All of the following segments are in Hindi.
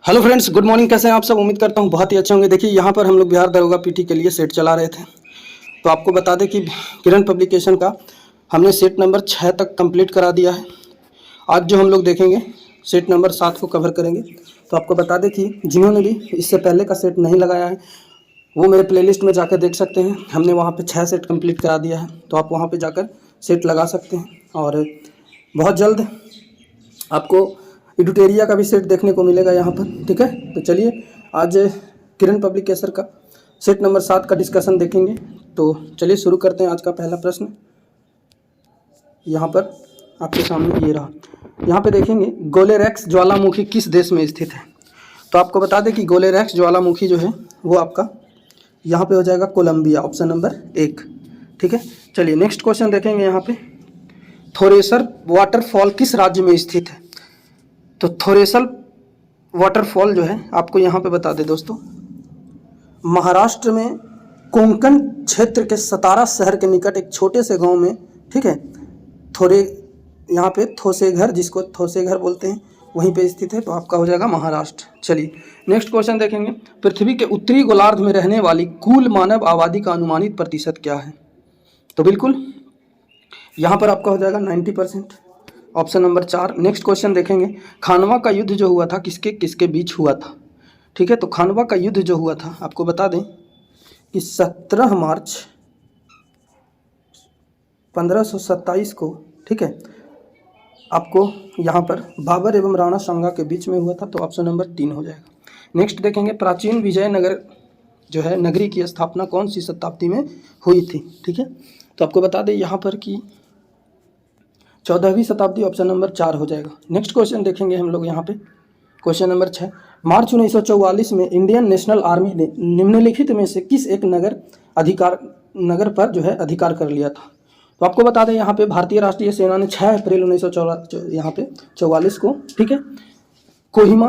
Hello friends, good morning. कैसे हैं आप सब? उम्मीद करता हूँ बहुत ही अच्छे होंगे। देखिए, यहाँ पर हम लोग बिहार दरोगा पीटी के लिए सेट चला रहे थे, तो आपको बता दें कि किरण पब्लिकेशन का हमने सेट नंबर 6 तक कंप्लीट करा दिया है। आज जो हम लोग देखेंगे सेट नंबर 7 को कवर करेंगे। तो आपको बता दें कि जिन्होंने भी इससे पहले का सेट नहीं लगाया है वो मेरे प्लेलिस्ट में जाकर देख सकते हैं। हमने वहाँ पे 6 सेट कंप्लीट करा दिया है, तो आप वहाँ पे जाकर सेट लगा सकते हैं। और बहुत जल्द आपको एडुटेरिया का भी सेट देखने को मिलेगा यहाँ पर। ठीक है, तो चलिए आज किरण पब्लिकेशन का सेट नंबर 7 का डिस्कशन देखेंगे। तो चलिए शुरू करते हैं। आज का पहला प्रश्न यहाँ पर आपके सामने ये रहा। यहाँ पे देखेंगे गोलेरैक्स ज्वालामुखी किस देश में स्थित है। तो आपको बता दें कि गोलेरैक्स ज्वालामुखी जो है वो आपका यहाँ पे हो जाएगा कोलंबिया, ऑप्शन नंबर 1। ठीक है, चलिए नेक्स्ट क्वेश्चन देखेंगे। यहाँ पे थोरेसर वाटरफॉल किस राज्य में स्थित है। तो थोरेसल वाटरफॉल जो है आपको यहाँ पे बता दें दोस्तों, महाराष्ट्र में कोंकण क्षेत्र के सतारा शहर के निकट एक छोटे से गांव में, ठीक है, यहाँ पे थोसेघर, जिसको थोसेघर बोलते हैं, वहीं पे स्थित है। तो आपका हो जाएगा महाराष्ट्र। चलिए नेक्स्ट क्वेश्चन देखेंगे। पृथ्वी के उत्तरी गोलार्ध में रहने वाली कुल मानव आबादी का अनुमानित प्रतिशत क्या है। तो बिल्कुल यहाँ पर आपका हो जाएगा 90%, ऑप्शन नंबर 4। नेक्स्ट क्वेश्चन देखेंगे। खानवा का युद्ध जो हुआ था किसके किसके बीच हुआ था। ठीक है, तो खानवा का युद्ध जो हुआ था आपको बता दें कि 17 मार्च 1527 को, ठीक है, आपको यहाँ पर बाबर एवं राणा सांगा के बीच में हुआ था। तो ऑप्शन नंबर 3 हो जाएगा। नेक्स्ट देखेंगे। प्राचीन विजयनगर जो है नगरी की स्थापना कौन सी शताब्दी में हुई थी। ठीक है, तो आपको बता दें यहाँ पर कि 14वीं शताब्दी, ऑप्शन नंबर 4 हो जाएगा। नेक्स्ट क्वेश्चन देखेंगे हम लोग यहाँ पे, क्वेश्चन नंबर 6। मार्च 1944 में इंडियन नेशनल आर्मी ने निम्नलिखित में से किस एक नगर पर जो है अधिकार कर लिया था। तो आपको बता दें यहाँ पे भारतीय राष्ट्रीय सेना ने 6 अप्रैल 1944 को, ठीक है, कोहिमा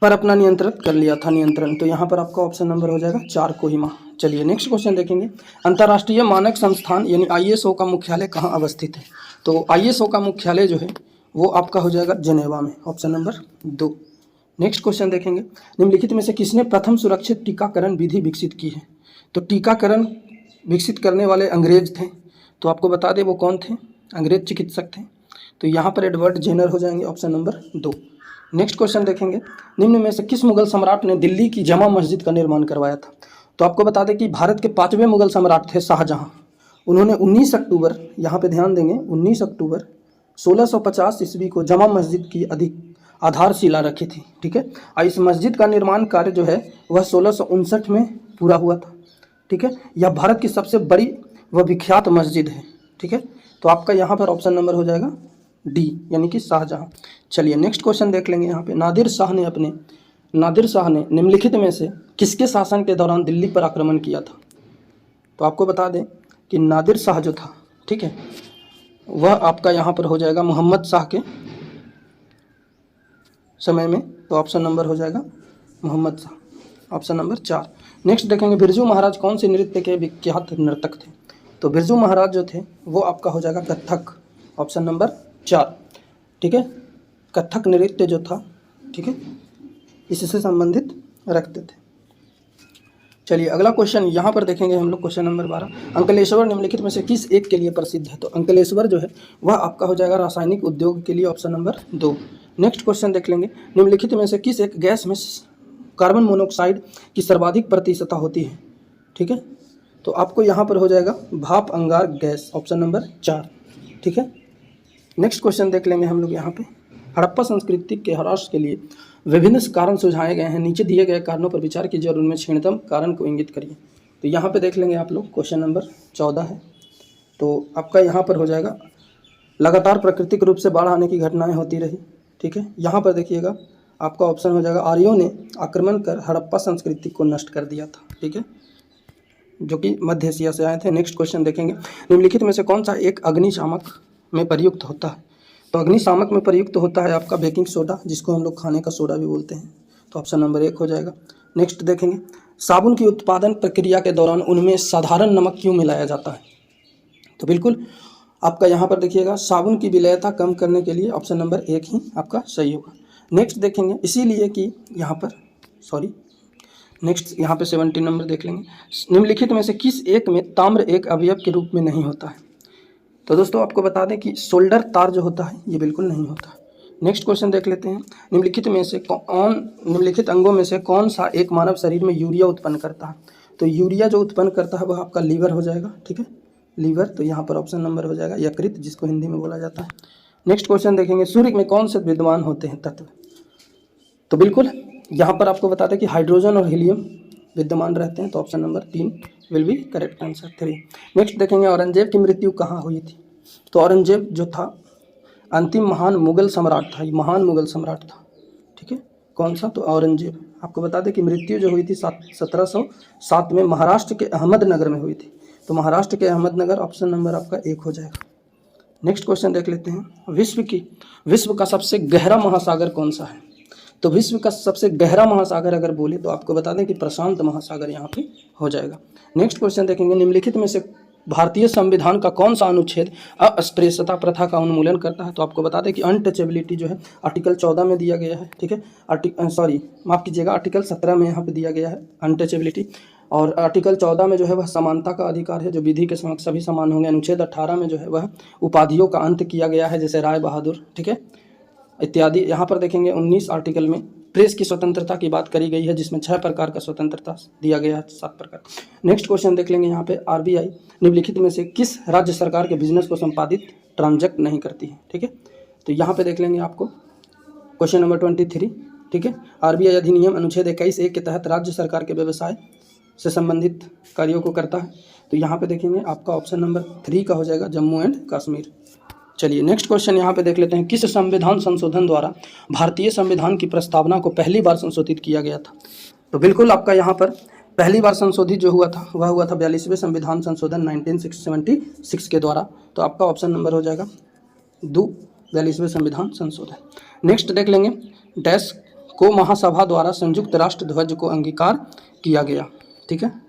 पर अपना नियंत्रण कर लिया था, नियंत्रण। तो यहाँ पर आपका ऑप्शन नंबर हो जाएगा 4, कोहिमा। चलिए नेक्स्ट क्वेश्चन देखेंगे। अंतर्राष्ट्रीय मानक संस्थान यानी ISO का मुख्यालय कहाँ अवस्थित है। तो ISO का मुख्यालय जो है वो आपका हो जाएगा जेनेवा में, ऑप्शन नंबर 2। नेक्स्ट क्वेश्चन देखेंगे। निम्नलिखित में से किसने प्रथम सुरक्षित टीकाकरण विधि विकसित की है। तो टीकाकरण विकसित करने वाले अंग्रेज थे। तो आपको बता दें वो कौन थे, अंग्रेज चिकित्सक थे। तो यहाँ पर एडवर्ड जेनर हो जाएंगे, ऑप्शन नंबर 2। नेक्स्ट क्वेश्चन देखेंगे। निम्न में से किस मुगल सम्राट ने दिल्ली की जमा मस्जिद का निर्माण करवाया था। तो आपको बता दें कि भारत के 5वें मुगल सम्राट थे शाहजहाँ। उन्होंने 19 अक्टूबर, यहाँ पे ध्यान देंगे, 19 अक्टूबर 1650 ईस्वी को जमा मस्जिद की आधारशिला रखी थी। ठीक है, और इस मस्जिद का निर्माण कार्य जो है वह 1659 में पूरा हुआ था। ठीक है, यह भारत की सबसे बड़ी व विख्यात मस्जिद है। ठीक है, तो आपका यहाँ पर ऑप्शन नंबर हो जाएगा डी, यानी कि शाहजहाँ। चलिए नेक्स्ट क्वेश्चन देख लेंगे। यहाँ पे नादिर शाह ने निम्नलिखित में से किसके शासन के दौरान दिल्ली पर आक्रमण किया था। तो आपको बता दें कि नादिर शाह जो था, ठीक है, वह आपका यहाँ पर हो जाएगा मोहम्मद शाह के समय में। तो ऑप्शन नंबर हो जाएगा Mohammad Shah, option number 4। Next देखेंगे। बिरजू महाराज कौन से नृत्य के विख्यात नर्तक थे। तो बिरजू महाराज जो थे वो आपका हो जाएगा कथक, ऑप्शन नंबर 4। ठीक है, कथक नृत्य जो था, ठीक है, इससे संबंधित रखते थे। चलिए अगला क्वेश्चन यहाँ पर देखेंगे हम लोग, क्वेश्चन नंबर 12। अंकलेश्वर निम्नलिखित में से किस एक के लिए प्रसिद्ध है। तो अंकलेश्वर जो है वह आपका हो जाएगा रासायनिक उद्योग के लिए, ऑप्शन नंबर 2। नेक्स्ट क्वेश्चन देख लेंगे। निम्नलिखित में से किस एक गैस में कार्बन मोनोऑक्साइड की सर्वाधिक प्रतिशतता होती है। ठीक है, तो आपको यहाँ पर हो जाएगा भाप अंगार गैस, ऑप्शन नंबर 4। ठीक है, नेक्स्ट क्वेश्चन देख लेंगे हम लोग यहाँ पे। हड़प्पा संस्कृति के ह्रास के लिए विभिन्न कारण सुझाए गए हैं। नीचे दिए गए कारणों पर विचार कीजिए और उनमें क्षीणतम कारण को इंगित करिए। तो यहाँ पे देख लेंगे आप लोग, क्वेश्चन नंबर 14 है। तो आपका यहाँ पर हो जाएगा लगातार प्राकृतिक रूप से बाढ़ आने की घटनाएं होती रही। ठीक है, यहाँ पर देखिएगा आपका ऑप्शन हो जाएगा आर्यों ने आक्रमण कर हड़प्पा संस्कृति को नष्ट कर दिया था। ठीक है, जो कि मध्य एशिया से आए थे। नेक्स्ट क्वेश्चन देखेंगे। निम्नलिखित में से कौन सा एक अग्निशामक में प्रयुक्त होता है। तो अग्निशामक में प्रयुक्त होता है आपका बेकिंग सोडा, जिसको हम लोग खाने का सोडा भी बोलते हैं। तो ऑप्शन नंबर 1 हो जाएगा। नेक्स्ट देखेंगे। साबुन की उत्पादन प्रक्रिया के दौरान उनमें साधारण नमक क्यों मिलाया जाता है। तो बिल्कुल आपका यहाँ पर देखिएगा साबुन की विलयता कम करने के लिए, ऑप्शन नंबर 1 ही आपका सही होगा। नेक्स्ट देखेंगे, इसीलिए कि यहाँ पर नेक्स्ट यहाँ पे 17 नंबर देख लेंगे, निम्नलिखित में से किस एक में ताम्र एक अवयव के रूप में नहीं होता है। तो दोस्तों आपको बता दें कि सोल्डर तार जो होता है ये बिल्कुल नहीं होता। नेक्स्ट क्वेश्चन देख लेते हैं, निम्नलिखित अंगों में से कौन सा एक मानव शरीर में यूरिया उत्पन्न करता है। तो यूरिया जो उत्पन्न करता है वह आपका लीवर हो जाएगा, ठीक है, लीवर। तो यहाँ पर ऑप्शन नंबर हो जाएगा यकृत, जिसको हिंदी में बोला जाता है। नेक्स्ट क्वेश्चन देखेंगे, सूर्य में कौन से विद्यमान होते हैं तत्व। तो बिल्कुल यहाँ पर आपको बता दें कि हाइड्रोजन और हीलियम विद्यमान रहते हैं। तो option number 3 will be correct answer 3। Next देखेंगे, औरंगजेब की मृत्यु कहाँ हुई थी। तो औरंगजेब जो था अंतिम महान मुगल सम्राट था, ये महान मुगल सम्राट था, ठीक है। कौन सा, तो औरंगजेब। आपको बता दें कि मृत्यु जो हुई थी 1707 में महाराष्ट्र के अहमदनगर में हुई थी। तो महाराष्ट्र के अहमदनगर, ऑप्शन नंबर आपका 1 हो जाएगा। नेक्स्ट क्वेश्चन देख लेते हैं, विश्व का सबसे गहरा महासागर कौन सा है। तो विश्व का सबसे गहरा महासागर अगर बोले तो आपको बता दें कि प्रशांत महासागर यहाँ पे हो जाएगा। नेक्स्ट क्वेश्चन देखेंगे, निम्नलिखित में से भारतीय संविधान का कौन सा अनुच्छेद अस्पृश्यता प्रथा का उन्मूलन करता है। तो आपको बता दें कि अनटचेबिलिटी जो है आर्टिकल 14 में दिया गया है, ठीक है। आर्टिकल 17 में यहाँ पे दिया गया है अनटचेबिलिटी, और आर्टिकल 14 में जो है वह समानता का अधिकार है, जो विधि के समक्ष सभी समान होंगे। अनुच्छेद 18 में जो है वह उपाधियों का अंत किया गया है, जैसे राय बहादुर, ठीक है, इत्यादि। यहाँ पर देखेंगे 19 आर्टिकल में प्रेस की स्वतंत्रता की बात करी गई है, जिसमें 6 प्रकार का स्वतंत्रता दिया गया है, 7 प्रकार। नेक्स्ट क्वेश्चन देख लेंगे, यहाँ पे आरबीआई निम्नलिखित में से किस राज्य सरकार के बिजनेस को संपादित ट्रांजैक्ट नहीं करती है, ठीक है। तो यहाँ पे देख लेंगे आपको क्वेश्चन नंबर 23, ठीक है। आरबीआई अधिनियम अनुच्छेद 21(1) के तहत राज्य सरकार के व्यवसाय से संबंधित कार्यों को करता है। तो यहाँ पे देखेंगे आपका ऑप्शन नंबर 3 का हो जाएगा जम्मू एंड कश्मीर। चलिए नेक्स्ट क्वेश्चन यहाँ पे देख लेते हैं, किस संविधान संशोधन द्वारा भारतीय संविधान की प्रस्तावना को पहली बार संशोधित किया गया था। तो बिल्कुल आपका यहाँ पर पहली बार संशोधित जो हुआ था वह हुआ था 42वें संविधान संशोधन 1976 के द्वारा। तो आपका ऑप्शन नंबर हो जाएगा 2, 42वें संविधान संशोधन। नेक्स्ट देख लेंगे, डैश को महासभा द्वारा संयुक्त राष्ट्र ध्वज को अंगीकार किया गया, ठीक है।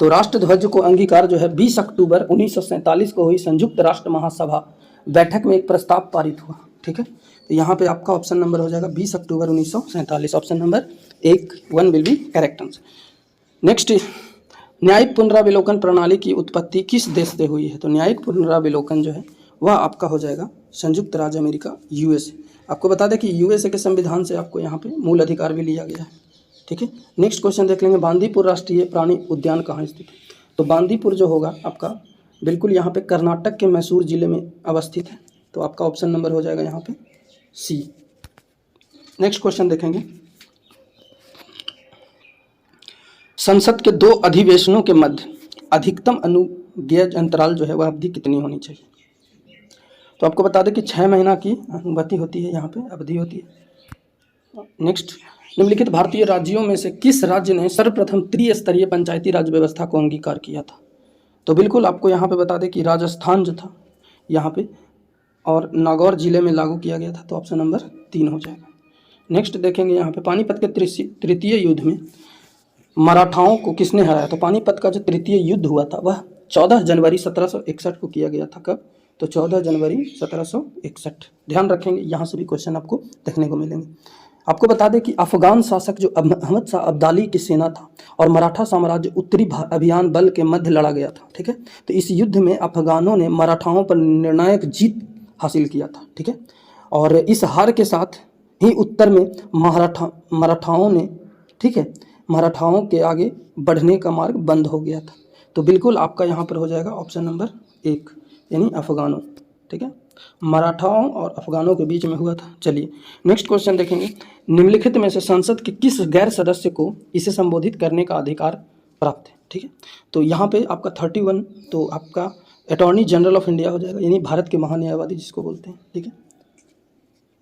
तो राष्ट्र ध्वज को अंगीकार जो है 20 अक्टूबर 1947 को हुई संयुक्त राष्ट्र महासभा बैठक में एक प्रस्ताव पारित हुआ, ठीक है। तो यहाँ पे आपका ऑप्शन नंबर हो जाएगा 20 अक्टूबर 1947, option number 1 will be correct answer. Next, न्यायिक पुनरावलोकन प्रणाली की उत्पत्ति किस देश से हुई है। तो न्यायिक पुनरावलोकन जो है वह आपका हो जाएगा संयुक्त राज्य अमेरिका, यूएसए। आपको बता दें कि यूएसए के संविधान से आपको यहाँ पे मूल अधिकार भी लिया गया है, ठीक है। नेक्स्ट क्वेश्चन देख लेंगे, बांदीपुर राष्ट्रीय प्राणी उद्यान कहाँ स्थित है। तो बांदीपुर जो होगा आपका बिल्कुल यहाँ पे कर्नाटक के मैसूर जिले में अवस्थित है। तो आपका ऑप्शन नंबर हो जाएगा यहाँ पे सी। नेक्स्ट क्वेश्चन देखेंगे, संसद के 2 अधिवेशनों के मध्य अधिकतम अनुज्ञेय अंतराल जो है वह अवधि कितनी होनी चाहिए। तो आपको बता दें कि 6 महीना की अनुमति होती है, यहाँ पे अवधि होती है। नेक्स्ट, निम्नलिखित भारतीय राज्यों में से किस राज्य ने सर्वप्रथम त्रिस्तरीय पंचायती राज व्यवस्था को अंगीकार किया था। तो बिल्कुल आपको यहाँ पे बता दें कि राजस्थान जो था यहाँ पे और नागौर जिले में लागू किया गया था। तो ऑप्शन नंबर 3 हो जाएगा। नेक्स्ट देखेंगे यहाँ पे, पानीपत के तृतीय युद्ध में मराठाओं को किसने हराया। तो पानीपत का जो तृतीय युद्ध हुआ था वह 14 जनवरी 1761 को किया गया था। कब, तो 14 जनवरी 1761। ध्यान रखेंगे, यहाँ से भी क्वेश्चन आपको देखने को मिलेंगे। आपको बता दें कि अफगान शासक जो अहमद शाह अब्दाली की सेना था और मराठा साम्राज्य उत्तरी अभियान बल के मध्य लड़ा गया था, ठीक है। तो इस युद्ध में अफगानों ने मराठाओं पर निर्णायक जीत हासिल किया था, ठीक है। और इस हार के साथ ही उत्तर में मराठाओं ने, ठीक है, मराठाओं के आगे बढ़ने का मार्ग बंद हो गया था। तो बिल्कुल आपका यहाँ पर हो जाएगा ऑप्शन नंबर 1 यानी अफगानों, ठीक है। मराठाओं और अफगानों के बीच में हुआ था। चलिए नेक्स्ट क्वेश्चन देखेंगे, निम्नलिखित में से संसद के किस गैर सदस्य को इसे संबोधित करने का अधिकार प्राप्त है, ठीक है। तो यहाँ पे आपका 31 तो आपका अटॉर्नी जनरल ऑफ इंडिया हो जाएगा, यानी भारत के महान्यायवादी जिसको बोलते हैं, ठीक है।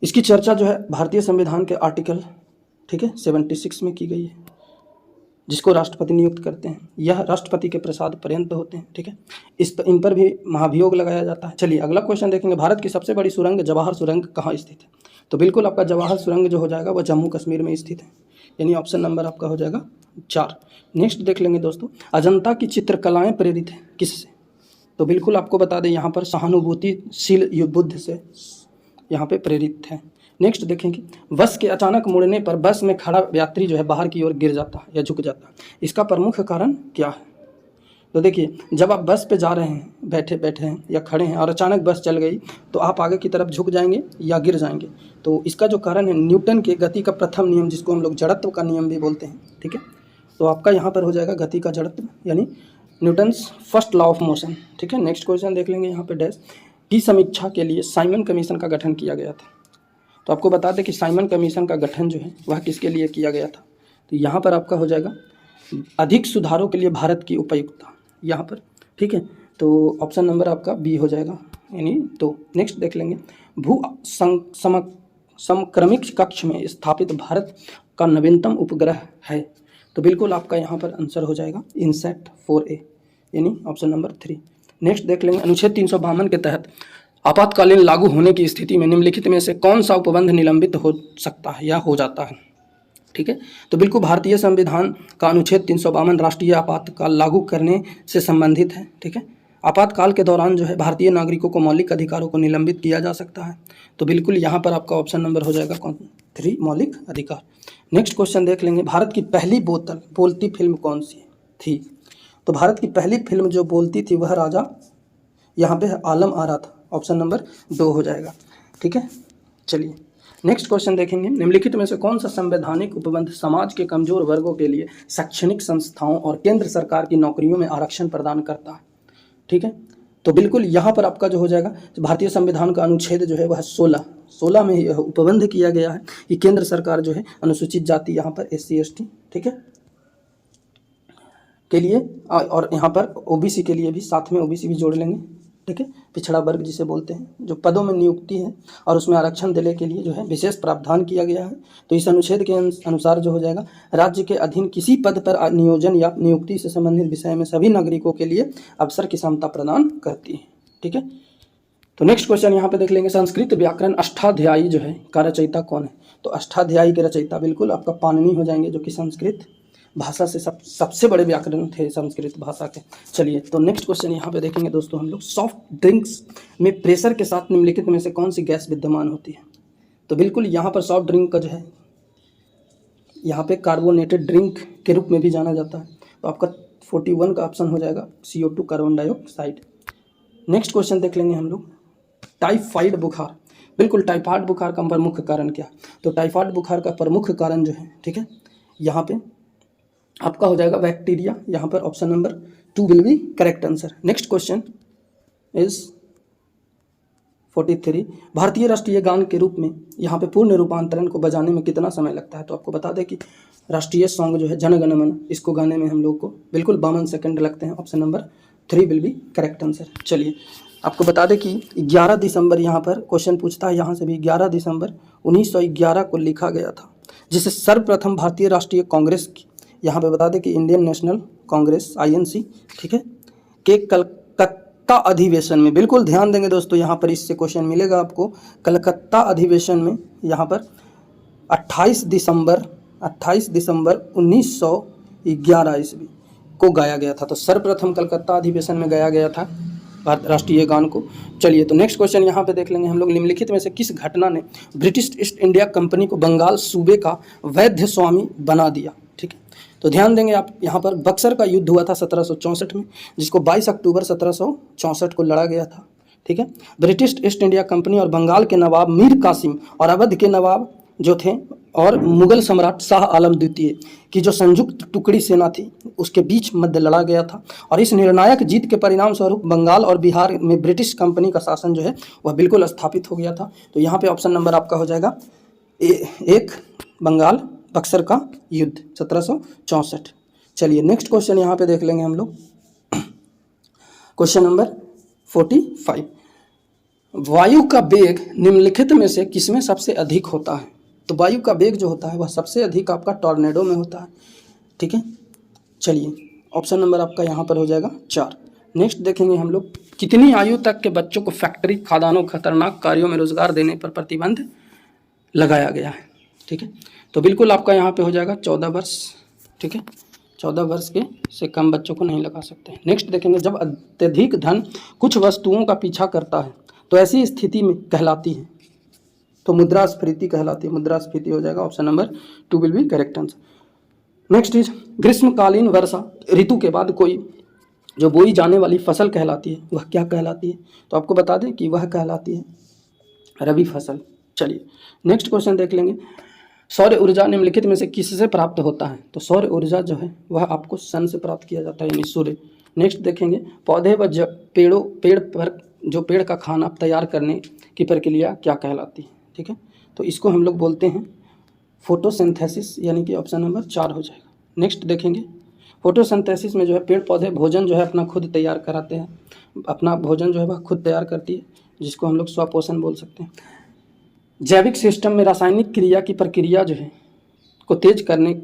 इसकी चर्चा जो है भारतीय संविधान के आर्टिकल, ठीक है, 76 में की गई है, जिसको राष्ट्रपति नियुक्त करते हैं। यह राष्ट्रपति के प्रसाद पर्यंत होते हैं, ठीक है। इन पर भी महाभियोग लगाया जाता है। चलिए अगला क्वेश्चन देखेंगे, भारत की सबसे बड़ी सुरंग जवाहर सुरंग कहाँ स्थित है। तो बिल्कुल आपका जवाहर सुरंग जो हो जाएगा वह जम्मू कश्मीर में स्थित है, यानी ऑप्शन नंबर आपका हो जाएगा 4। नेक्स्ट देख लेंगे दोस्तों, अजंता की चित्रकलाएँ प्रेरित है किससे। तो बिल्कुल आपको बता दें यहाँ पर सहानुभूतिशील बुद्ध से यहाँ पे प्रेरित है। नेक्स्ट देखेंगे, बस के अचानक मुड़ने पर बस में खड़ा यात्री जो है बाहर की ओर गिर जाता है या झुक जाता है, इसका प्रमुख कारण क्या है? तो देखिए, जब आप बस पे जा रहे हैं, बैठे बैठे हैं या खड़े हैं और अचानक बस चल गई तो आप आगे की तरफ झुक जाएंगे या गिर जाएंगे। तो इसका जो कारण है न्यूटन के गति का प्रथम नियम, जिसको हम लोग जड़त्व का नियम भी बोलते हैं, ठीक है। तो आपका यहाँ पर हो जाएगा गति का जड़त्व, यानी Newton's first law of motion, ठीक है। नेक्स्ट क्वेश्चन देख लेंगे यहाँ पे डैश, की समीक्षा के लिए साइमन कमीशन का गठन किया गया था। तो आपको बता दें कि साइमन कमीशन का गठन जो है वह किसके लिए किया गया था? तो यहाँ पर आपका हो जाएगा अधिक सुधारों के लिए भारत की उपयुक्तता, यहाँ पर, ठीक है। तो ऑप्शन नंबर आपका बी हो जाएगा, यानी तो नेक्स्ट देख लेंगे, भू समक्रमिक कक्ष में स्थापित भारत का नवीनतम उपग्रह है। तो बिल्कुल आपका यहाँ पर आंसर हो जाएगा इनसैट 4A, यानी ऑप्शन नंबर 3। नेक्स्ट देख लेंगे, अनुच्छेद 352 के तहत आपातकालीन लागू होने की स्थिति में निम्नलिखित में से कौन सा उपबंध निलंबित हो सकता है या हो जाता है, ठीक है। तो बिल्कुल भारतीय संविधान का अनुच्छेद 352 राष्ट्रीय आपातकाल लागू करने से संबंधित है, ठीक है। आपातकाल के दौरान जो है भारतीय नागरिकों को मौलिक अधिकारों को निलंबित किया जा सकता है। तो बिल्कुल यहाँ पर आपका ऑप्शन नंबर हो जाएगा कौन? 3, मौलिक अधिकार। नेक्स्ट क्वेश्चन देख लेंगे, भारत की पहली बोलती फिल्म कौन सी थी? तो भारत की पहली फिल्म जो बोलती थी वह राजा, यहाँ पे आलम आरा था, ऑप्शन नंबर 2 हो जाएगा, ठीक है। चलिए नेक्स्ट क्वेश्चन देखेंगे, निम्नलिखित में से कौन सा संवैधानिक उपबंध समाज के कमजोर वर्गों के लिए शैक्षणिक संस्थाओं और केंद्र सरकार की नौकरियों में आरक्षण प्रदान करता है, ठीक है। तो बिल्कुल यहाँ पर आपका जो हो जाएगा, भारतीय संविधान का अनुच्छेद जो है वह 16 में यह उपबंध किया गया है कि केंद्र सरकार जो है अनुसूचित जाति, यहाँ पर SC ST, ठीक है, के लिए, और यहाँ पर OBC के लिए भी साथ में OBC भी जोड़ लेंगे, ठीक है, पिछड़ा वर्ग जिसे बोलते हैं, जो पदों में नियुक्ति है और उसमें आरक्षण देने के लिए जो है विशेष प्रावधान किया गया है। तो इस अनुच्छेद के अनुसार जो हो जाएगा, राज्य के अधीन किसी पद पर नियोजन या नियुक्ति से संबंधित विषय में सभी नागरिकों के लिए अवसर की समता प्रदान करती है, ठीक है। तो नेक्स्ट क्वेश्चन यहाँ पे देख लेंगे, संस्कृत व्याकरण अष्टाध्यायी जो है का रचयिता कौन है? तो अष्टाध्यायी के रचयिता बिल्कुल आपका पाणिनि हो जाएंगे, जो कि संस्कृत भाषा से सबसे बड़े व्याकरण थे संस्कृत भाषा के। चलिए तो नेक्स्ट क्वेश्चन यहाँ पे देखेंगे दोस्तों हम लोग, सॉफ्ट ड्रिंक्स में प्रेशर के साथ निम्नलिखित में से कौन सी गैस विद्यमान होती है? तो बिल्कुल यहाँ पर सॉफ्ट ड्रिंक का जो है यहाँ पे कार्बोनेटेड ड्रिंक के रूप में भी जाना जाता है। तो आपका 41 का ऑप्शन हो जाएगा CO2 carbon dioxide. Next question देख लेंगे हम लोग, टाइफाइड बुखार, बिल्कुल टाइफाइड बुखार का प्रमुख कारण क्या? तो टाइफाइड बुखार का प्रमुख कारण जो है, ठीक है, यहाँ पे आपका हो जाएगा बैक्टीरिया, यहाँ पर option number 2 will be correct answer. Next question is 43, भारतीय राष्ट्रीय गान के रूप में यहाँ पे पूर्ण रूपांतरण को बजाने में कितना समय लगता है? तो आपको बता दें कि राष्ट्रीय सॉन्ग जो है जन गण मन, इसको गाने में हम लोग को बिल्कुल 52 सेकंड लगते हैं, option number 3 will be correct answer. चलिए आपको बता दें कि 11 दिसंबर यहाँ पर क्वेश्चन पूछता है, यहाँ से भी 11 दिसंबर 1911 को लिखा गया था, जिसे सर्वप्रथम भारतीय राष्ट्रीय कांग्रेस की, यहाँ पे बता दें कि इंडियन नेशनल कांग्रेस INC, ठीक है, के कलकत्ता अधिवेशन में, बिल्कुल ध्यान देंगे दोस्तों, यहाँ पर इससे क्वेश्चन मिलेगा आपको, कलकत्ता अधिवेशन में यहाँ पर 28 दिसंबर 1911 ईस्वी को गाया गया था। तो सर्वप्रथम कलकत्ता अधिवेशन में गाया गया था भारत राष्ट्रीय गान को। चलिए तो नेक्स्ट क्वेश्चन यहाँ पे देख लेंगे हम लोग, निम्नलिखित में से किस घटना ने ब्रिटिश ईस्ट इंडिया कंपनी को बंगाल सूबे का वैध स्वामी बना दिया? ठीक है, तो ध्यान देंगे आप, यहाँ पर बक्सर का युद्ध हुआ था 1764 में, जिसको 22 अक्टूबर 1764 को लड़ा गया था, ठीक है। ब्रिटिश ईस्ट इंडिया कंपनी और बंगाल के नवाब मीर कासिम और अवध के नवाब जो थे और मुगल सम्राट शाह आलम द्वितीय की जो संयुक्त टुकड़ी सेना थी, उसके बीच मध्य लड़ा गया था, और इस निर्णायक जीत के परिणाम स्वरूप बंगाल और बिहार में ब्रिटिश कंपनी का शासन जो है वह बिल्कुल स्थापित हो गया था। तो यहाँ पे ऑप्शन नंबर आपका हो जाएगा 1, बंगाल बक्सर का युद्ध 1764। चलिए नेक्स्ट क्वेश्चन यहाँ पे देख लेंगे हम लोग, क्वेश्चन नंबर 45, वायु का वेग निम्नलिखित में से किसमें सबसे अधिक होता है? तो वायु का वेग जो होता है वह सबसे अधिक आपका टॉर्नेडो में होता है, ठीक है। चलिए ऑप्शन नंबर आपका यहाँ पर हो जाएगा 4। नेक्स्ट देखेंगे हम लोग, कितनी आयु तक के बच्चों को फैक्ट्री, खदानों, खतरनाक कार्यों में रोजगार देने पर प्रतिबंध लगाया गया है? ठीक है, तो बिल्कुल आपका यहाँ पे हो जाएगा 14 वर्ष, ठीक है, 14 वर्ष के से कम बच्चों को नहीं लगा सकते। नेक्स्ट देखेंगे, जब अत्यधिक धन कुछ वस्तुओं का पीछा करता है तो ऐसी स्थिति में कहलाती है, तो मुद्रास्फीति कहलाती है, मुद्रास्फीति हो जाएगा, option number 2 will be correct answer. Next is ग्रीष्मकालीन वर्षा ऋतु के बाद कोई जो बोई जाने वाली फसल कहलाती है वह क्या कहलाती है? तो आपको बता दें कि वह कहलाती है रबी फसल। चलिए नेक्स्ट क्वेश्चन देख लेंगे। सौर ऊर्जा निम्नलिखित में से किससे प्राप्त होता है? तो सौर ऊर्जा जो है वह आपको सन से प्राप्त किया जाता है, यानी सूर्य। नेक्स्ट देखेंगे पौधे व पेड़ पर जो पेड़ का खाना तैयार करने की प्रक्रिया क्या कहलाती है? ठीक है, तो इसको हम लोग बोलते हैं फोटोसिंथेसिस, यानी कि ऑप्शन नंबर 4 हो जाएगा। नेक्स्ट देखेंगे फोटोसिंथेसिस में जो है पेड़ पौधे भोजन जो है अपना खुद तैयार कराते हैं, अपना भोजन जो है वह खुद तैयार करती है, जिसको हम लोग स्वपोषण बोल सकते हैं। जैविक सिस्टम में रासायनिक क्रिया की प्रक्रिया जो है को तेज करने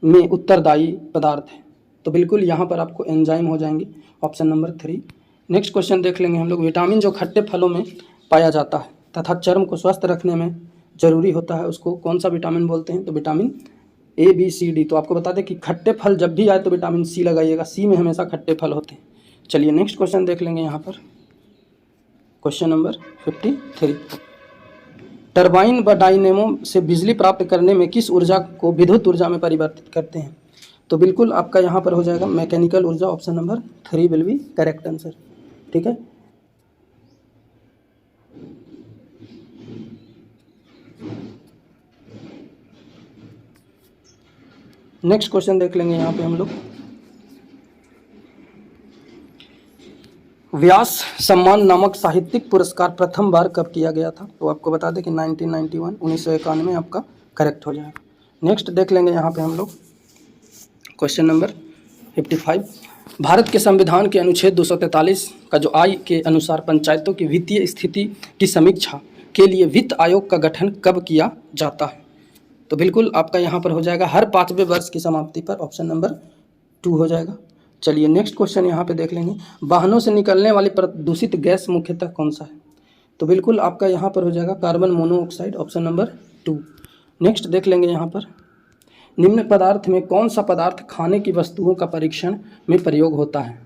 में उत्तरदायी पदार्थ है, तो बिल्कुल यहाँ पर आपको एंजाइम हो जाएंगे, ऑप्शन नंबर 3। नेक्स्ट क्वेश्चन देख लेंगे हम लोग। विटामिन जो खट्टे फलों में पाया जाता है तथा चर्म को स्वस्थ रखने में जरूरी होता है, उसको कौन सा विटामिन बोलते हैं? तो vitamin A, B, C, D। तो आपको बता दें कि खट्टे फल जब भी आए तो विटामिन C लगाइएगा, सी में हमेशा खट्टे फल होते हैं। चलिए नेक्स्ट क्वेश्चन देख लेंगे यहाँ पर, क्वेश्चन नंबर 53। टरबाइन व डायनेमो से बिजली प्राप्त करने में किस ऊर्जा को विद्युत ऊर्जा में परिवर्तित करते हैं? तो बिल्कुल आपका यहाँ पर हो जाएगा मैकेनिकल ऊर्जा, option number 3 will be correct answer. ठीक है, नेक्स्ट क्वेश्चन देख लेंगे यहाँ पे हम लोग। व्यास सम्मान नामक साहित्यिक पुरस्कार प्रथम बार कब किया गया था? तो आपको बता दें कि 1991, 1991 आपका करेक्ट हो जाएगा। नेक्स्ट देख लेंगे यहाँ पे हम लोग क्वेश्चन नंबर 55। भारत के संविधान के अनुच्छेद 243 का जो आय के अनुसार पंचायतों की वित्तीय स्थिति की समीक्षा के लिए वित्त आयोग का गठन कब किया जाता है? तो बिल्कुल आपका यहाँ पर हो जाएगा हर 5वें वर्ष की समाप्ति पर, ऑप्शन नंबर 2 हो जाएगा। चलिए नेक्स्ट क्वेश्चन यहाँ पे देख लेंगे। वाहनों से निकलने वाली प्रदूषित गैस मुख्यतः कौन सा है? तो बिल्कुल आपका यहाँ पर हो जाएगा carbon monoxide, option number 2। Next देख लेंगे यहाँ पर, निम्न पदार्थ में कौन सा पदार्थ खाने की वस्तुओं का परीक्षण में प्रयोग होता है?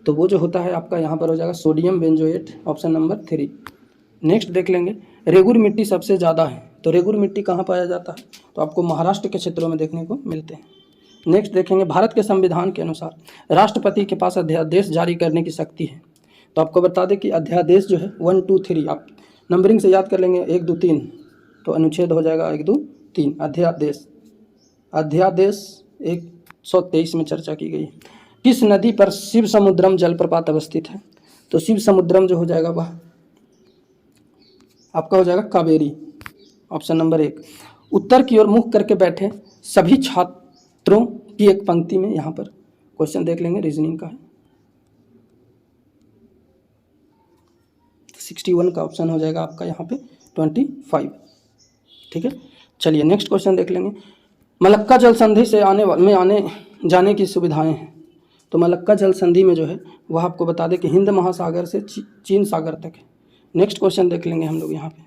तो वो जो होता है आपका यहाँ पर हो जाएगा sodium benzoate, option number 3। Next देख लेंगे रेगुर मिट्टी सबसे ज़्यादा है, तो रेगुर मिट्टी कहाँ पाया जाता है? तो आपको महाराष्ट्र के क्षेत्रों में देखने को मिलते हैं। नेक्स्ट देखेंगे भारत के संविधान के अनुसार राष्ट्रपति के पास अध्यादेश जारी करने की शक्ति है, तो आपको बता दें कि अध्यादेश जो है 1, 2, 3 आप नंबरिंग से याद कर लेंगे, 1, 2, 3, तो अनुच्छेद हो जाएगा 1, 2, 3 अध्यादेश 123 में चर्चा की गई है। किस नदी पर शिव समुद्रम जलप्रपात अवस्थित है? तो शिव समुद्रम जो हो जाएगा वह आपका हो जाएगा कावेरी, ऑप्शन नंबर 1। उत्तर की ओर मुख करके बैठे सभी छात्रों की एक पंक्ति में, यहाँ पर क्वेश्चन देख लेंगे, रीजनिंग का है, 61 का ऑप्शन हो जाएगा आपका यहाँ पे 25। ठीक है, चलिए नेक्स्ट क्वेश्चन देख लेंगे। मलक्का जल संधि से आने जाने की सुविधाएं हैं, तो मलक्का जल संधि में जो है वह आपको बता दें कि हिंद महासागर से चीन सागर तक है। नेक्स्ट क्वेश्चन देख लेंगे हम लोग यहाँ पे,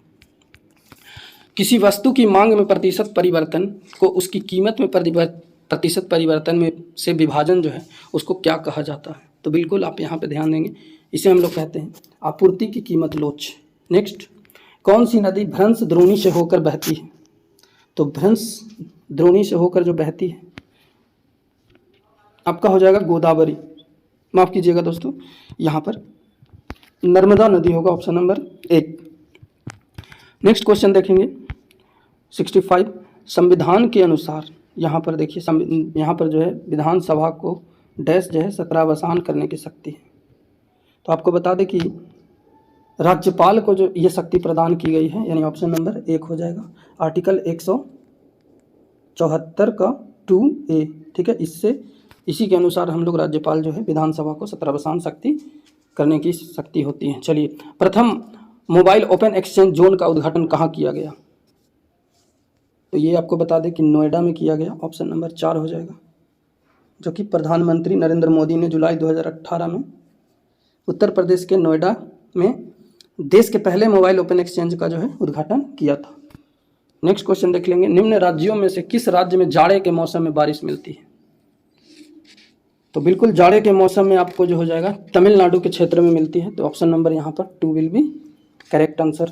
किसी वस्तु की मांग में प्रतिशत परिवर्तन को उसकी कीमत में प्रतिशत परिवर्तन में से विभाजन जो है उसको क्या कहा जाता है? तो बिल्कुल आप यहाँ पे ध्यान देंगे, इसे हम लोग कहते हैं आपूर्ति की कीमत लोच। नेक्स्ट, कौन सी नदी भ्रंश द्रोणी से होकर बहती है? तो भ्रंश द्रोणी से होकर जो बहती है आपका हो जाएगा गोदावरी, माफ़ कीजिएगा दोस्तों, यहाँ पर नर्मदा नदी होगा, ऑप्शन नंबर 1। नेक्स्ट क्वेश्चन देखेंगे 65। संविधान के अनुसार यहाँ पर देखिए, यहाँ पर जो है विधानसभा को डैश जो है सत्रावसान करने की शक्ति है, तो आपको बता दें कि राज्यपाल को जो ये शक्ति प्रदान की गई है, यानी ऑप्शन नंबर 1 हो जाएगा, आर्टिकल 174 का 2A। ठीक है, इसी के अनुसार हम लोग राज्यपाल जो है विधानसभा को सत्रावसान शक्ति करने की शक्ति होती है। चलिए, प्रथम मोबाइल ओपन एक्सचेंज जोन का उद्घाटन कहाँ किया गया? तो ये आपको बता दें कि नोएडा में किया गया, ऑप्शन नंबर 4 हो जाएगा, जो कि प्रधानमंत्री नरेंद्र मोदी ने जुलाई 2018 में उत्तर प्रदेश के नोएडा में देश के पहले मोबाइल ओपन एक्सचेंज का जो है उद्घाटन किया था। नेक्स्ट क्वेश्चन देख लेंगे, निम्न राज्यों में से किस राज्य में जाड़े के मौसम में बारिश मिलती है? तो बिल्कुल जाड़े के मौसम में आपको जो हो जाएगा तमिलनाडु के क्षेत्र में मिलती है, तो ऑप्शन नंबर यहाँ पर 2 will be correct answer.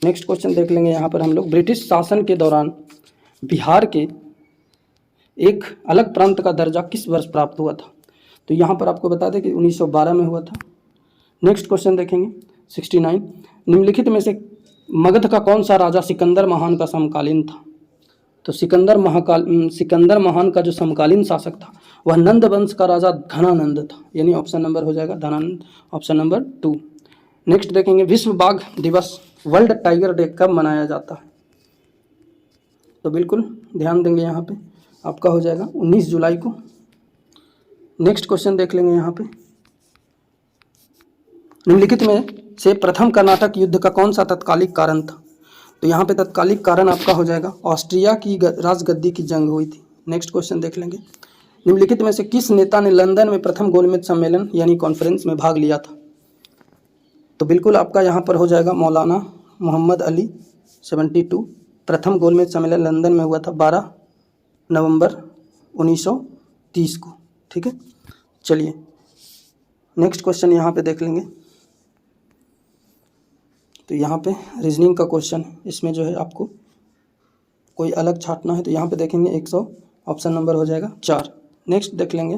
Next question देख लेंगे यहाँ पर हम लोग, ब्रिटिश शासन के दौरान बिहार के एक अलग प्रांत का दर्जा किस वर्ष प्राप्त हुआ था? तो यहाँ पर आपको बता दें कि 1912 में हुआ था। नेक्स्ट क्वेश्चन देखेंगे 69, निम्नलिखित में से मगध का कौन सा राजा सिकंदर महान का समकालीन था? तो सिकंदर महान का जो समकालीन शासक था वह नंद वंश का राजा धनानंद था, यानी ऑप्शन नंबर हो जाएगा धनानंद, ऑप्शन नंबर 2। नेक्स्ट देखेंगे, विश्व बाघ दिवस वर्ल्ड टाइगर डे कब मनाया जाता है? तो बिल्कुल ध्यान देंगे यहाँ पे, आपका हो जाएगा 19 जुलाई को। नेक्स्ट क्वेश्चन देख लेंगे यहाँ पे, निम्नलिखित में से प्रथम कर्नाटक युद्ध का कौन सा तत्कालिक कारण था? तो यहाँ पे तत्कालिक कारण आपका हो जाएगा ऑस्ट्रिया की राजगद्दी की जंग हुई थी। नेक्स्ट क्वेश्चन देख लेंगे, निम्नलिखित में से किस नेता ने लंदन में प्रथम गोलमेज सम्मेलन यानी कॉन्फ्रेंस में भाग लिया था? तो बिल्कुल आपका यहाँ पर हो जाएगा मौलाना मोहम्मद अली 72। प्रथम गोलमेज सम्मेलन लंदन में हुआ था 12 नवंबर 1930 को। ठीक है, चलिए नेक्स्ट क्वेश्चन यहाँ पे देख लेंगे। तो यहाँ पे रीजनिंग का क्वेश्चन है, इसमें जो है आपको कोई अलग छाटना है तो यहाँ पे देखेंगे 100, ऑप्शन नंबर हो जाएगा 4। नेक्स्ट देख लेंगे,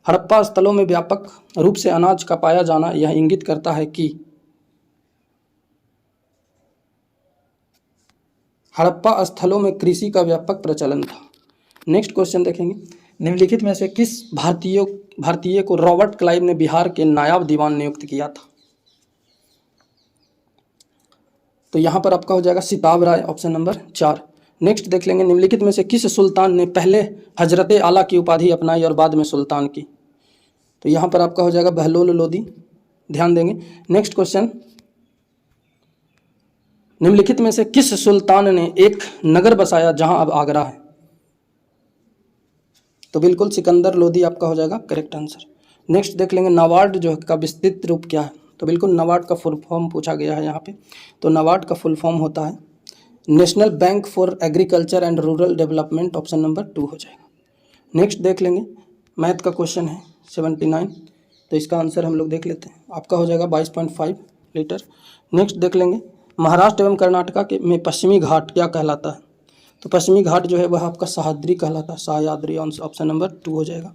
हड़प्पा स्थलों में व्यापक रूप से अनाज का पाया जाना यह इंगित करता है कि हड़प्पा स्थलों में कृषि का व्यापक प्रचलन था। नेक्स्ट क्वेश्चन देखेंगे, निम्नलिखित में से किस भारतीय को रॉबर्ट क्लाइव ने बिहार के नायब दीवान नियुक्त किया था? तो यहाँ पर आपका हो जाएगा सिताब राय, ऑप्शन नंबर 4। नेक्स्ट देख लेंगे, निम्नलिखित में से किस सुल्तान ने पहले हजरत आला की उपाधि अपनाई और बाद में सुल्तान की? तो यहाँ पर आपका हो जाएगा बहलोल लोदी, ध्यान देंगे। नेक्स्ट क्वेश्चन, निम्नलिखित में से किस सुल्तान ने एक नगर बसाया जहां अब आगरा है? तो बिल्कुल सिकंदर लोदी आपका हो जाएगा करेक्ट आंसर। नेक्स्ट देख लेंगे, नाबार्ड जो का विस्तृत रूप क्या है? तो बिल्कुल नाबार्ड का फुल फॉर्म पूछा गया है यहाँ पे। तो नाबार्ड का फुल फॉर्म होता है national bank for agriculture and rural development, option number 2 हो जाएगा। नेक्स्ट देख लेंगे, मैथ का क्वेश्चन है 79, तो इसका आंसर हम लोग देख लेते हैं, आपका हो जाएगा 22.5 लीटर। नेक्स्ट देख लेंगे, महाराष्ट्र एवं कर्नाटका के में पश्चिमी घाट क्या कहलाता है? तो पश्चिमी घाट जो है वह आपका सह्याद्री कहलाता है, सह्याद्री, ऑप्शन नंबर 2 हो जाएगा।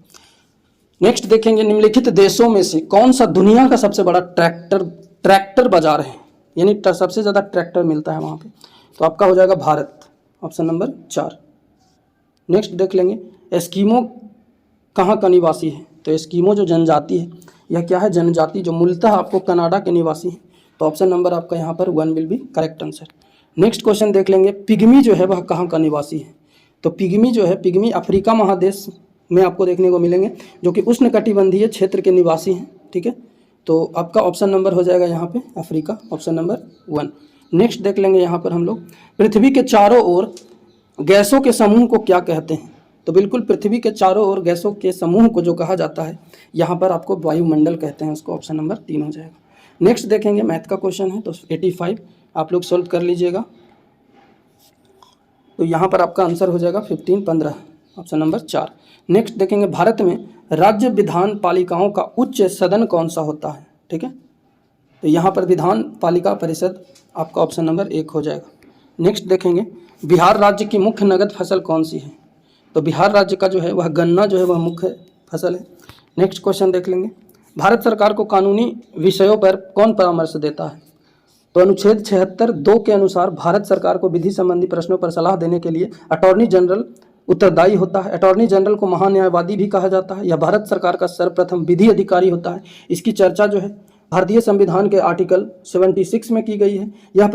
नेक्स्ट देखेंगे, निम्नलिखित देशों में से कौन सा दुनिया का सबसे बड़ा ट्रैक्टर बाजार है, यानी सबसे ज़्यादा ट्रैक्टर मिलता है वहाँ पे? तो आपका हो जाएगा भारत, ऑप्शन नंबर 4। नेक्स्ट देख लेंगे, एस्कीमो कहाँ का निवासी है? तो एस्कीमो जो जनजाति है, यह क्या है? जनजाति जो मूलतः आपको कनाडा के निवासी है। तो ऑप्शन नंबर आपका यहाँ पर 1 will be correct answer. Next question देख लेंगे, पिग्मी जो है वह कहाँ का निवासी है? तो पिग्मी जो है, पिग्मी अफ्रीका महादेश में आपको देखने को मिलेंगे, जो कि उष्णकटिबंधीय क्षेत्र के निवासी हैं। ठीक है, तो आपका ऑप्शन नंबर हो जाएगा यहाँ पे अफ्रीका, ऑप्शन नंबर 1। नेक्स्ट देख लेंगे यहाँ पर हम लोग, पृथ्वी के चारों ओर गैसों के समूह को क्या कहते हैं? तो बिल्कुल पृथ्वी के चारों ओर गैसों के समूह को जो कहा जाता है यहाँ पर आपको वायुमंडल कहते हैं, उसको ऑप्शन नंबर 3 हो जाएगा। नेक्स्ट देखेंगे, मैथ का क्वेश्चन है, तो 85 आप लोग सोल्व कर लीजिएगा। तो यहाँ पर आपका आंसर हो जाएगा 15, ऑप्शन नंबर 4। नेक्स्ट देखेंगे, भारत में राज्य विधान पालिकाओं का उच्च सदन कौन सा होता है? ठीक है, तो यहाँ पर विधान पालिका परिषद आपका ऑप्शन नंबर 1 हो जाएगा। नेक्स्ट देखेंगे, बिहार राज्य की मुख्य नगद फसल कौन सी है? तो बिहार राज्य का जो है वह गन्ना जो है वह मुख्य फसल है। नेक्स्ट क्वेश्चन देख लेंगे, भारत सरकार को कानूनी विषयों पर कौन परामर्श देता है? तो अनुच्छेद 76(2) के अनुसार भारत सरकार को विधि संबंधी प्रश्नों पर सलाह देने के लिए अटॉर्नी जनरल उत्तरदायी होता है। अटॉर्नी जनरल को महान्यायवादी भी कहा जाता है। यह भारत सरकार का सर्वप्रथम विधि अधिकारी होता है। इसकी चर्चा जो है भारतीय संविधान के आर्टिकल 76 में की गई है। यह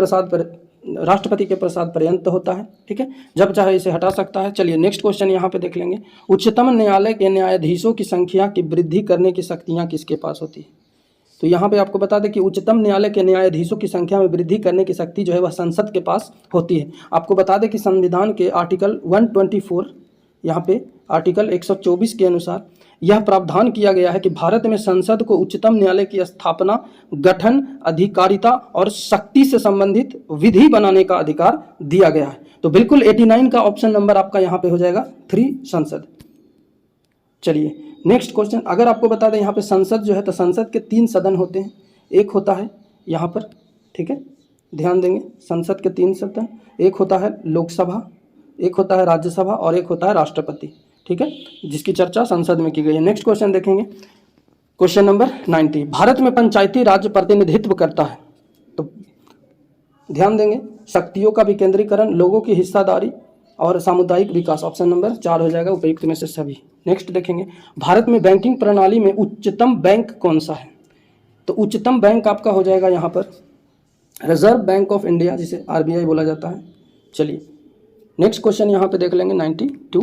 राष्ट्रपति के प्रसाद पर्यंत होता है। ठीक है, जब चाहे इसे हटा सकता है। चलिए नेक्स्ट क्वेश्चन यहाँ पे देख लेंगे, उच्चतम न्यायालय के न्यायाधीशों की संख्या की वृद्धि करने की शक्तियाँ किसके पास होती है? तो यहाँ पे आपको बता दें कि उच्चतम न्यायालय के न्यायाधीशों की संख्या में वृद्धि करने की शक्ति जो है वह संसद के पास होती है। आपको बता दें कि संविधान के आर्टिकल 124 यहाँ पे आर्टिकल 124 के अनुसार यह प्रावधान किया गया है कि भारत में संसद को उच्चतम न्यायालय की स्थापना, गठन, अधिकारिता और शक्ति से संबंधित विधि बनाने का अधिकार दिया गया है। तो बिल्कुल 89 का ऑप्शन नंबर आपका यहाँ पे हो जाएगा 3 संसद। चलिए नेक्स्ट क्वेश्चन, अगर आपको बता दें यहाँ पे संसद जो है तो संसद के 3 सदन होते हैं। एक होता है यहाँ पर, ठीक है, ध्यान देंगे, संसद के 3 सदन, एक होता है लोकसभा, एक होता है राज्यसभा और एक होता है राष्ट्रपति, ठीक है, जिसकी चर्चा संसद में की गई है। नेक्स्ट क्वेश्चन देखेंगे, क्वेश्चन नंबर 90, भारत में पंचायती राज प्रतिनिधित्व करता है। तो ध्यान देंगे, शक्तियों का विकेंद्रीकरण, लोगों की हिस्सेदारी और सामुदायिक विकास, ऑप्शन नंबर 4 हो जाएगा उपयुक्त में से सभी। नेक्स्ट देखेंगे, भारत में बैंकिंग प्रणाली में उच्चतम बैंक कौन सा है। तो उच्चतम बैंक आपका हो जाएगा यहाँ पर रिजर्व बैंक ऑफ इंडिया, जिसे RBI बोला जाता है। चलिए नेक्स्ट क्वेश्चन यहाँ पे देख लेंगे 92।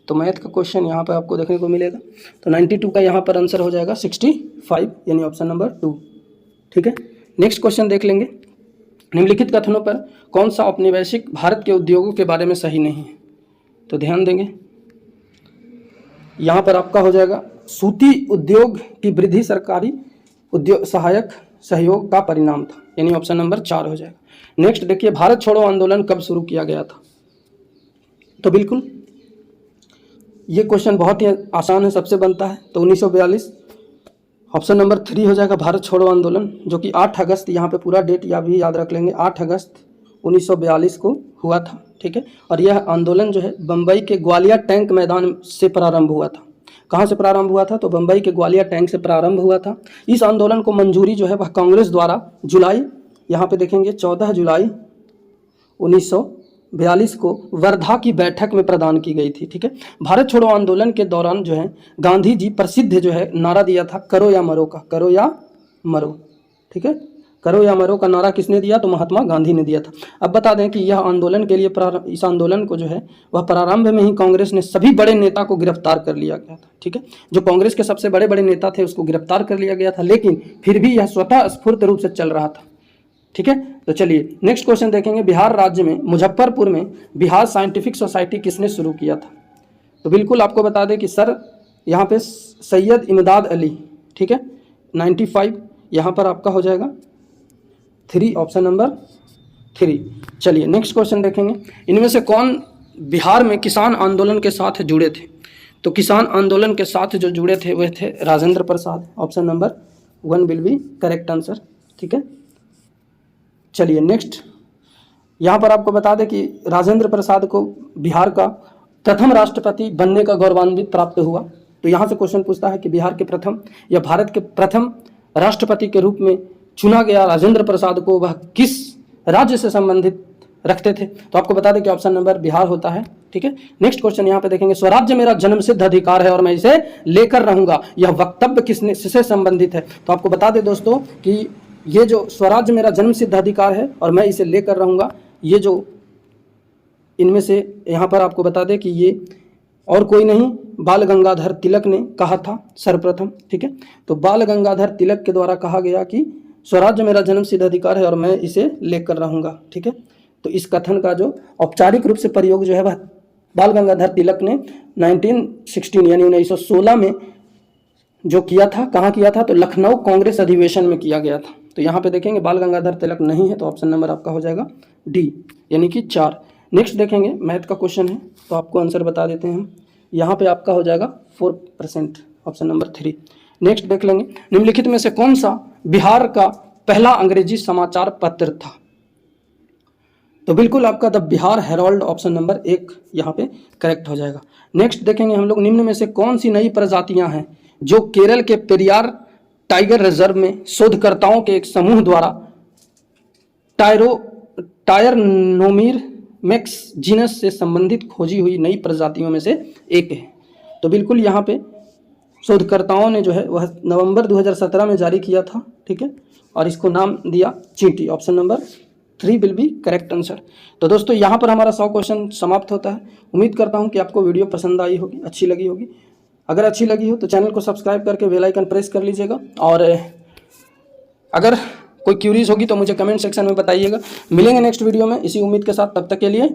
तो मैथ का क्वेश्चन यहाँ पे आपको देखने को मिलेगा। तो 92 का यहाँ पर आंसर हो जाएगा 65, यानी ऑप्शन नंबर 2, ठीक है। नेक्स्ट क्वेश्चन देख लेंगे, निम्नलिखित कथनों पर कौन सा औपनिवेशिक भारत के उद्योगों के बारे में सही नहीं है। तो ध्यान देंगे, यहाँ पर आपका हो जाएगा सूती उद्योग की वृद्धि सरकारी उद्योग सहायक सहयोग का परिणाम था, यानी ऑप्शन नंबर 4 हो जाएगा। नेक्स्ट देखिए, भारत छोड़ो आंदोलन कब शुरू किया गया था। तो बिल्कुल ये क्वेश्चन बहुत ही आसान है, सबसे बनता है। तो 1942, ऑप्शन नंबर 3 हो जाएगा भारत छोड़ो आंदोलन, जो कि 8 अगस्त, यहाँ पे पूरा डेट या भी याद रख लेंगे, 8 अगस्त 1942 को हुआ था, ठीक है। और यह आंदोलन जो है बम्बई के ग्वालियर टैंक मैदान से प्रारंभ हुआ था। कहाँ से प्रारंभ हुआ था? तो बम्बई के ग्वालियर टैंक से प्रारंभ हुआ था। इस आंदोलन को मंजूरी जो है वह कांग्रेस द्वारा जुलाई, यहाँ पे देखेंगे 14 जुलाई 1942 को वर्धा की बैठक में प्रदान की गई थी, ठीक है। भारत छोड़ो आंदोलन के दौरान जो है गांधी जी प्रसिद्ध जो है नारा दिया था, करो या मरो का, करो या मरो, ठीक है। करो या मरो का नारा किसने दिया? तो महात्मा गांधी ने दिया था। अब बता दें कि यह आंदोलन के लिए इस आंदोलन को जो है वह प्रारंभ में ही कांग्रेस ने सभी बड़े नेता को गिरफ्तार कर लिया गया था, ठीक है। जो कांग्रेस के सबसे बड़े बड़े नेता थे उसको गिरफ्तार कर लिया गया था, लेकिन फिर भी यह स्वतः स्फूर्त रूप से चल रहा था, ठीक है। तो चलिए नेक्स्ट क्वेश्चन देखेंगे, बिहार राज्य में मुजफ्फरपुर में बिहार साइंटिफिक सोसाइटी किसने शुरू किया था? तो बिल्कुल आपको बता दें कि सर यहाँ पे सैयद इमदाद अली, ठीक है, 95 यहाँ पर आपका हो जाएगा 3, ऑप्शन नंबर 3। चलिए नेक्स्ट क्वेश्चन देखेंगे, इनमें से कौन बिहार में किसान आंदोलन के साथ जुड़े थे? तो किसान आंदोलन के साथ जो जुड़े थे वह थे Rajendra Prasad, option number 1 will be correct answer, ठीक है। चलिए नेक्स्ट, यहाँ पर आपको बता दें कि राजेंद्र प्रसाद को बिहार का प्रथम राष्ट्रपति बनने का गौरवान्वित प्राप्त हुआ। तो यहाँ से क्वेश्चन पूछता है कि बिहार के प्रथम या भारत के प्रथम राष्ट्रपति के रूप में चुना गया राजेंद्र प्रसाद को वह किस राज्य से संबंधित रखते थे? तो आपको बता दें कि ऑप्शन नंबर बिहार होता है, ठीक है। नेक्स्ट क्वेश्चन यहाँ पे देखेंगे, स्वराज्य मेरा जन्मसिद्ध अधिकार है और मैं इसे लेकर रहूंगा, यह वक्तव्य किससे संबंधित है? तो आपको बता दें दोस्तों कि ये जो स्वराज्य मेरा जन्मसिद्ध अधिकार है और मैं इसे लेकर रहूंगा, ये जो इनमें से यहाँ पर आपको बता दें कि ये और कोई नहीं बाल गंगाधर तिलक ने कहा था सर्वप्रथम, ठीक है। तो बाल गंगाधर तिलक के द्वारा कहा गया कि स्वराज्य मेरा जन्मसिद्ध अधिकार है और मैं इसे लेकर रहूंगा, ठीक है। तो इस कथन का जो औपचारिक रूप से प्रयोग जो है वह बाल गंगाधर तिलक ने 1916 यानी 1916 में जो किया था, कहाँ किया था? तो लखनऊ कांग्रेस अधिवेशन में किया गया था। तो यहाँ पे देखेंगे बाल गंगाधर तिलक नहीं है, तो ऑप्शन नंबर आपका हो जाएगा डी, यानी कि 4। नेक्स्ट देखेंगे, मैथ का क्वेश्चन है तो आपको आंसर बता देते हैं हम। यहाँ पे आपका हो जाएगा 4%, ऑप्शन नंबर 3। नेक्स्ट देख लेंगे, निम्नलिखित में से कौन सा बिहार का पहला अंग्रेजी समाचार पत्र था? तो बिल्कुल आपका the Bihar Herald, option number 1 यहाँ पे करेक्ट हो जाएगा। नेक्स्ट देखेंगे हम लोग, निम्न में से कौन सी नई प्रजातियां हैं जो केरल के पेरियार टाइगर रिजर्व में शोधकर्ताओं के एक समूह द्वारा टायरनोमीर मैक्स जीनस से संबंधित खोजी हुई नई प्रजातियों में से एक है? तो बिल्कुल यहाँ पे शोधकर्ताओं ने जो है वह नवंबर 2017 में जारी किया था, ठीक है, और इसको नाम दिया चींटी, option number 3 will be correct answer. तो दोस्तों यहाँ पर हमारा 100 क्वेश्चन समाप्त होता है। उम्मीद करता हूँ कि आपको वीडियो पसंद आई होगी, अच्छी लगी होगी। अगर अच्छी लगी हो तो चैनल को सब्सक्राइब करके बेल आइकन प्रेस कर लीजिएगा, और अगर कोई क्यूरीज होगी तो मुझे कमेंट सेक्शन में बताइएगा। मिलेंगे नेक्स्ट वीडियो में इसी उम्मीद के साथ, तब तक के लिए